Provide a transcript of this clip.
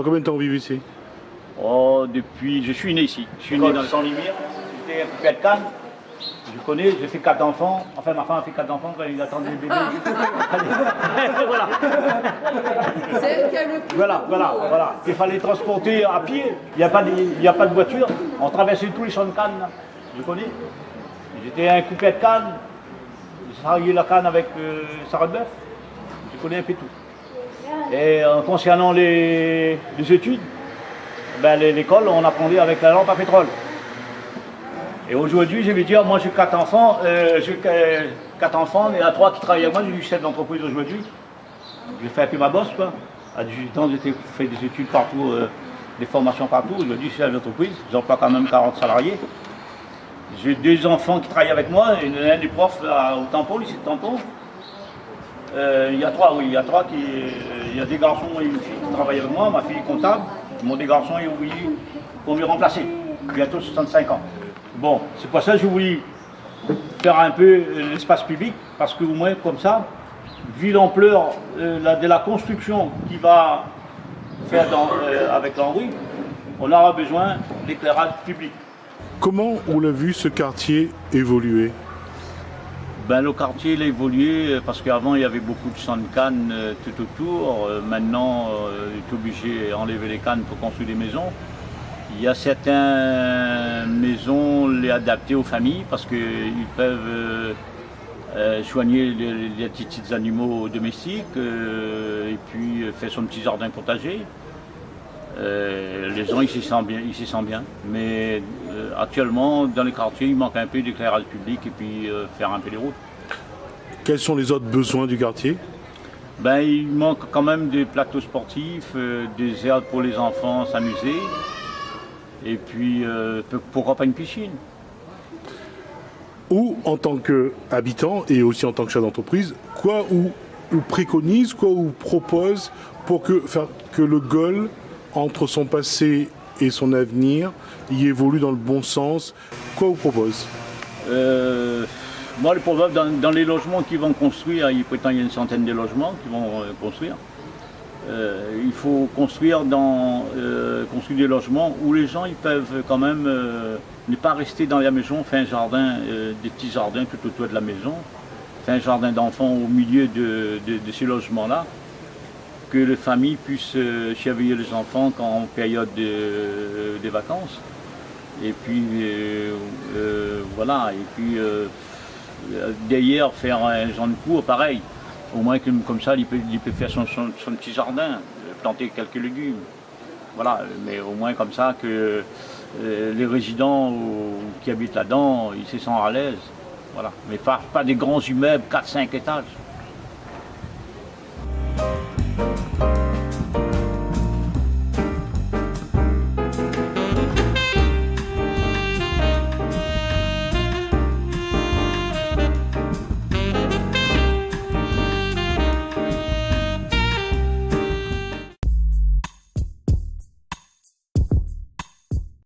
combien de temps vous vivez ici? Oh, depuis, je suis né ici. Je suis né dans le Saint-Limire. J'étais un coupé de Cannes. Je connais, j'ai fait 4 enfants. Enfin, ma femme a fait 4 enfants quand il attendait le bébé. Voilà. C'est elle qui a le plus. Voilà. Il fallait transporter à pied. Il n'y a pas de voiture. On traversait tous les champs de Cannes. Là. Je connais. J'étais un coupé de Cannes. J'ai travaillé la canne avec Sarah de Bœuf. Je connais un peu tout. Et concernant les études, ben, l'école, on apprenait avec la lampe à pétrole. Et aujourd'hui, je vais dire, moi j'ai 4 enfants, il y en a 3 qui travaillent avec moi, j'ai eu chef d'entreprise aujourd'hui. J'ai fait un peu ma bosse, quoi. À 18 ans, j'ai fait des études partout, des formations partout. Aujourd'hui, je suis chef d'entreprise, j'emploie quand même 40 salariés. J'ai 2 enfants qui travaillent avec moi, un des profs là, au Tampon, lycée de Tampon. Il y a 3 qui. Il y a des garçons et une fille qui travaillent avec moi, ma fille est comptable, mon des garçons est ouvrier pour me remplacer, bientôt 65 ans. Bon, c'est pour ça que je voulais faire un peu l'espace public, parce qu'au moins comme ça, vu l'ampleur de la construction qui va faire avec l'Henri, on aura besoin d'éclairage public. Comment vous l'avez vu ce quartier évoluer? Ben, le quartier il a évolué parce qu'avant il y avait beaucoup de champs de cannes tout autour. Maintenant, il est obligé d'enlever les cannes pour construire des maisons. Il y a certaines maisons les adaptées aux familles parce qu'ils peuvent soigner les petits animaux domestiques et puis faire son petit jardin potager. Les gens ils s'y sentent bien. Mais actuellement dans les quartiers il manque un peu d'éclairage public et puis faire un peu les routes. Quels sont les autres besoins du quartier? Ben, il manque quand même des plateaux sportifs, des aires pour les enfants s'amuser. Et puis, pourquoi pas une piscine? Ou en tant qu'habitant et aussi en tant que chef d'entreprise, quoi ou préconise, quoi ou propose pour que le Gol, entre son passé et son avenir, y évolue dans le bon sens? Quoi vous propose? Moi, le problème, dans les logements qu'ils vont construire, il prétend qu'il y a une centaine de logements qu'ils vont construire. Il faut construire des logements où les gens ils peuvent quand même ne pas rester dans la maison, faire un jardin, des petits jardins tout autour de la maison, faire un jardin d'enfants au milieu de ces logements-là, que les familles puissent surveiller les enfants en période des vacances. Et puis voilà, et puis derrière faire un genre de cours pareil. Au moins comme ça, il peut faire son petit jardin, planter quelques légumes. Voilà, mais au moins comme ça que les résidents qui habitent là-dedans, ils se sentent à l'aise. Voilà. Mais pas des grands immeubles, 4-5 étages.